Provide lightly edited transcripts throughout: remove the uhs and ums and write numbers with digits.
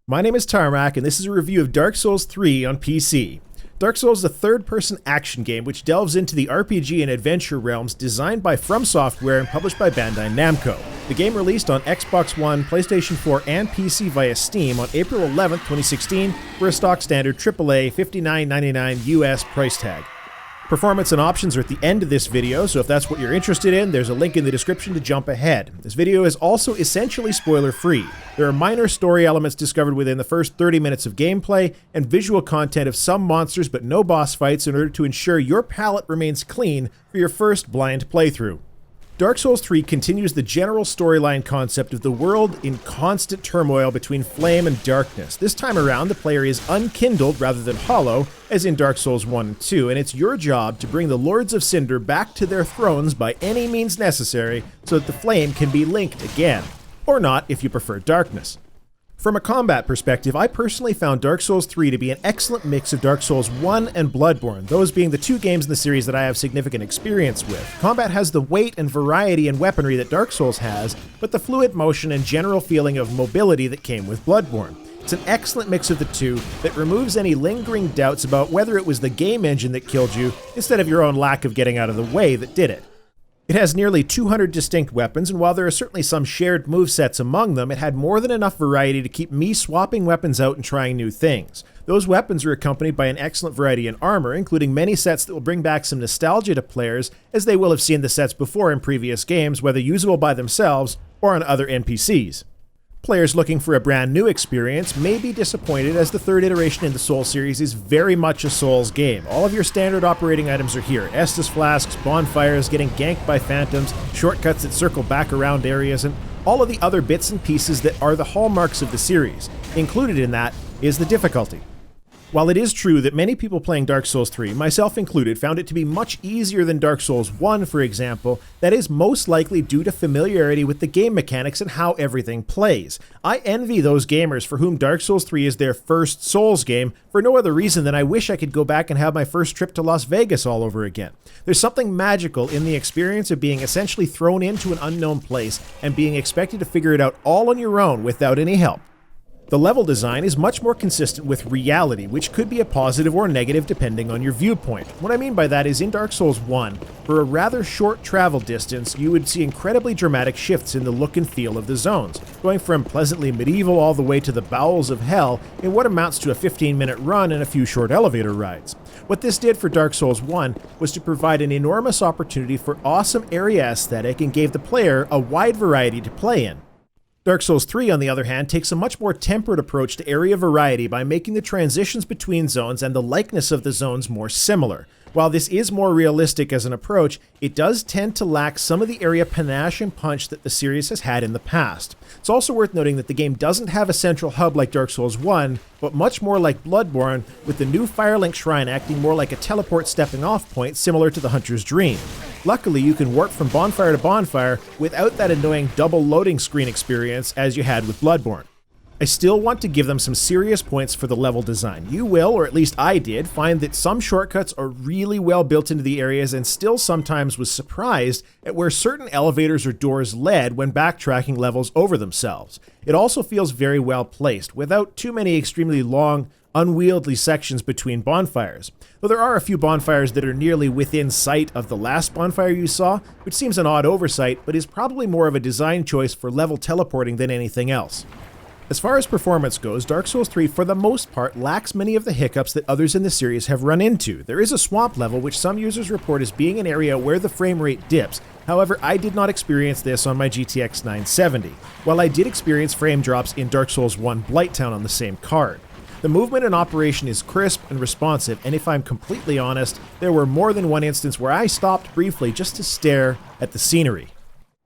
My name is Tarmack, and this is a review of Dark Souls 3 on PC. Dark Souls is a third-person action game which delves into the RPG and adventure realms designed by From Software and published by Bandai Namco. The game released on Xbox One, PlayStation 4, and PC via Steam on April 11, 2016 for a stock standard AAA $59.99 US price tag. Performance and options are at the end of this video, so if that's what you're interested in, there's a link in the description to jump ahead. This video is also essentially spoiler-free. There are minor story elements discovered within the first 30 minutes of gameplay, and visual content of some monsters but no boss fights in order to ensure your palette remains clean for your first blind playthrough. Dark Souls 3 continues the general storyline concept of the world in constant turmoil between flame and darkness. This time around, the player is unkindled rather than hollow, as in Dark Souls 1 and 2, and it's your job to bring the Lords of Cinder back to their thrones by any means necessary so that the flame can be linked again. Or not, if you prefer darkness. From a combat perspective, I personally found Dark Souls 3 to be an excellent mix of Dark Souls 1 and Bloodborne, those being the two games in the series that I have significant experience with. Combat has the weight and variety and weaponry that Dark Souls has, but the fluid motion and general feeling of mobility that came with Bloodborne. It's an excellent mix of the two that removes any lingering doubts about whether it was the game engine that killed you, instead of your own lack of getting out of the way that did it. It has nearly 200 distinct weapons, and while there are certainly some shared movesets among them, it had more than enough variety to keep me swapping weapons out and trying new things. Those weapons are accompanied by an excellent variety in armor, including many sets that will bring back some nostalgia to players, as they will have seen the sets before in previous games, whether usable by themselves or on other NPCs. Players looking for a brand new experience may be disappointed, as the third iteration in the Souls series is very much a Souls game. All of your standard operating items are here: Estus flasks, bonfires, getting ganked by phantoms, shortcuts that circle back around areas, and all of the other bits and pieces that are the hallmarks of the series. Included in that is the difficulty. While it is true that many people playing Dark Souls 3, myself included, found it to be much easier than Dark Souls 1, for example, that is most likely due to familiarity with the game mechanics and how everything plays. I envy those gamers for whom Dark Souls 3 is their first Souls game, for no other reason than I wish I could go back and have my first trip to Las Vegas all over again. There's something magical in the experience of being essentially thrown into an unknown place and being expected to figure it out all on your own without any help. The level design is much more consistent with reality, which could be a positive or negative depending on your viewpoint. What I mean by that is, in Dark Souls 1, for a rather short travel distance, you would see incredibly dramatic shifts in the look and feel of the zones, going from pleasantly medieval all the way to the bowels of hell in what amounts to a 15-minute run and a few short elevator rides. What this did for Dark Souls 1 was to provide an enormous opportunity for awesome area aesthetic and gave the player a wide variety to play in. Dark Souls 3, on the other hand, takes a much more tempered approach to area variety by making the transitions between zones and the likeness of the zones more similar. While this is more realistic as an approach, it does tend to lack some of the area panache and punch that the series has had in the past. It's also worth noting that the game doesn't have a central hub like Dark Souls 1, but much more like Bloodborne, with the new Firelink Shrine acting more like a teleport stepping-off point similar to the Hunter's Dream. Luckily, you can warp from bonfire to bonfire without that annoying double loading screen experience as you had with Bloodborne. I still want to give them some serious points for the level design. You will, or at least I did, find that some shortcuts are really well built into the areas, and still sometimes was surprised at where certain elevators or doors led when backtracking levels over themselves. It also feels very well placed, without too many extremely long, unwieldy sections between bonfires. Though there are a few bonfires that are nearly within sight of the last bonfire you saw, which seems an odd oversight, but is probably more of a design choice for level teleporting than anything else. As far as performance goes, Dark Souls 3 for the most part lacks many of the hiccups that others in the series have run into. There is a swamp level which some users report as being an area where the frame rate dips. However, I did not experience this on my GTX 970, while I did experience frame drops in Dark Souls 1 Blighttown on the same card. The movement and operation is crisp and responsive, and if I'm completely honest, there were more than one instance where I stopped briefly just to stare at the scenery.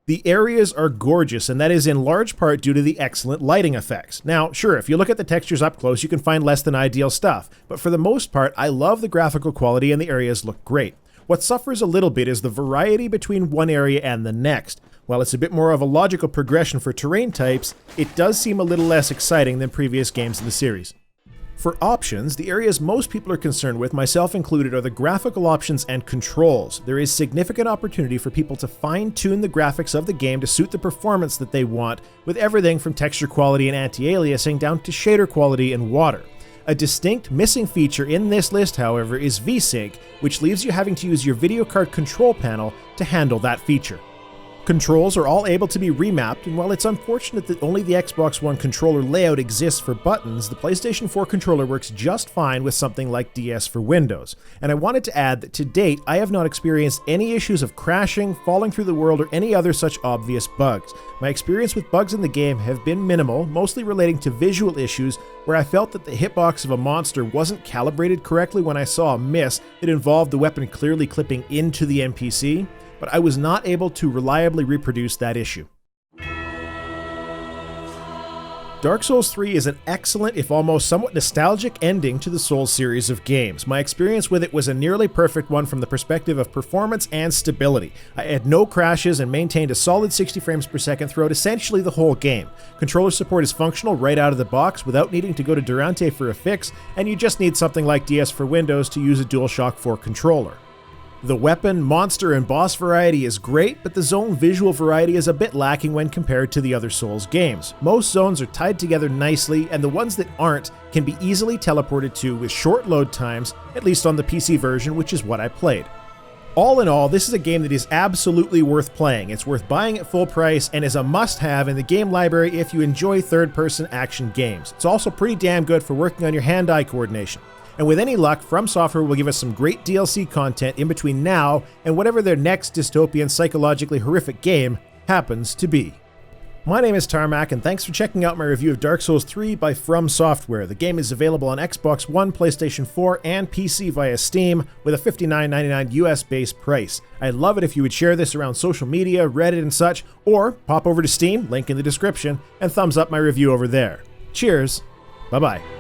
The areas are gorgeous, and that is in large part due to the excellent lighting effects. Now, sure, if you look at the textures up close, you can find less than ideal stuff, but for the most part, I love the graphical quality and the areas look great. What suffers a little bit is the variety between one area and the next. While it's a bit more of a logical progression for terrain types, it does seem a little less exciting than previous games in the series. For options, the areas most people are concerned with, myself included, are the graphical options and controls. There is significant opportunity for people to fine-tune the graphics of the game to suit the performance that they want, with everything from texture quality and anti-aliasing down to shader quality and water. A distinct missing feature in this list, however, is VSync, which leaves you having to use your video card control panel to handle that feature. Controls are all able to be remapped, and while it's unfortunate that only the Xbox One controller layout exists for buttons, the PlayStation 4 controller works just fine with something like DS for Windows. And I wanted to add that to date, I have not experienced any issues of crashing, falling through the world, or any other such obvious bugs. My experience with bugs in the game have been minimal, mostly relating to visual issues, where I felt that the hitbox of a monster wasn't calibrated correctly when I saw a miss that involved the weapon clearly clipping into the NPC, but I was not able to reliably reproduce that issue. Dark Souls 3 is an excellent, if almost somewhat nostalgic ending to the Souls series of games. My experience with it was a nearly perfect one from the perspective of performance and stability. I had no crashes and maintained a solid 60 frames per second throughout essentially the whole game. Controller support is functional right out of the box without needing to go to Durante for a fix, and you just need something like DS for Windows to use a DualShock 4 controller. The weapon, monster, and boss variety is great, but the zone visual variety is a bit lacking when compared to the other Souls games. Most zones are tied together nicely, and the ones that aren't can be easily teleported to with short load times, at least on the PC version, which is what I played. All in all, this is a game that is absolutely worth playing. It's worth buying at full price and is a must-have in the game library if you enjoy third-person action games. It's also pretty damn good for working on your hand-eye coordination. And with any luck, From Software will give us some great DLC content in between now and whatever their next dystopian, psychologically horrific game happens to be. My name is Tarmack, and thanks for checking out my review of Dark Souls 3 by From Software. The game is available on Xbox One, PlayStation 4, and PC via Steam with a $59.99 US-based price. I'd love it if you would share this around social media, Reddit, and such, or pop over to Steam, link in the description, and thumbs up my review over there. Cheers, bye-bye.